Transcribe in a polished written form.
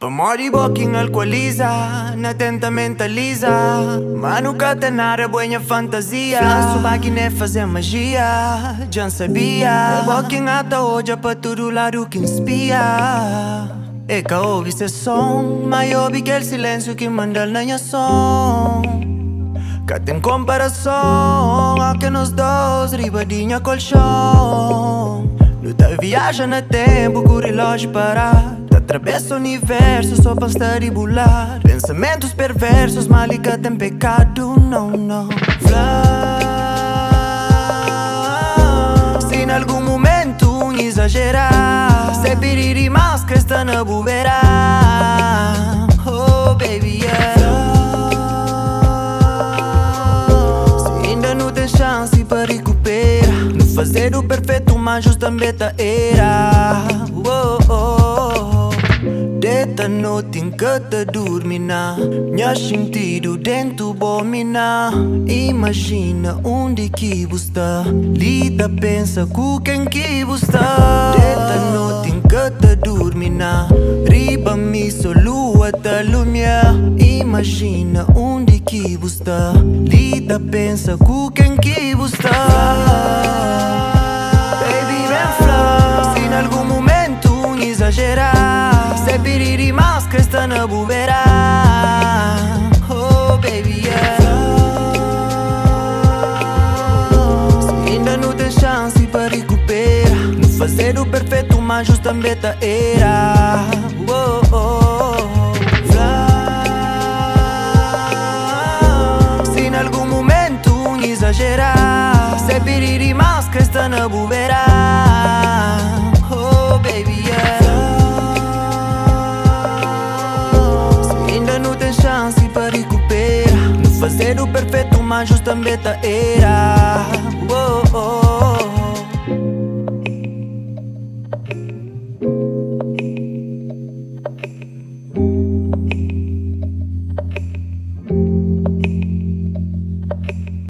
Pamori boking alcooliza, na tenta mentaliza. Mano catenara boinha fantasia. Flanço máquina fazer magia, já sabia. Boking ata hoje pra todo lado que inspira. E que ouve esse som, mas ouve aquele silêncio que manda na minha som. Que tem comparação, a que nós dois ribadinha colchão. Luta viaja no tempo, com o relógio parar. Atravessa o universo só para estar e bular. Pensamentos perversos, malika tem pecado, não, não. Se em algum momento exagerar, se pedir mais que está na bobeira. Oh baby, yeah. Se ainda não tem chance para recuperar, não fazer o perfeito, mas justamente era. Oh, oh. Desta noite em que te dormina, minha sentido dentro bomina. Imagina onde que você está, lida pensa com quem que você está. Desta noite em que te dormina, riba mi só lua te lumia. Imagina onde que você está, lida pensa com quem que você está. Baby, vem flor, se em algum momento exagerar, se pedir mais que está na bobeira. Oh baby, yeah. Se ainda não tem chance para recuperar, não fazer o perfeito, mas justamente era. Oh, oh, oh. Se em algum momento exagerar, se pedir mais que está na bobeira. Oh baby, yeah. Chance para recuperar, não fazer o perfeito, mas justamente era. Oh, oh.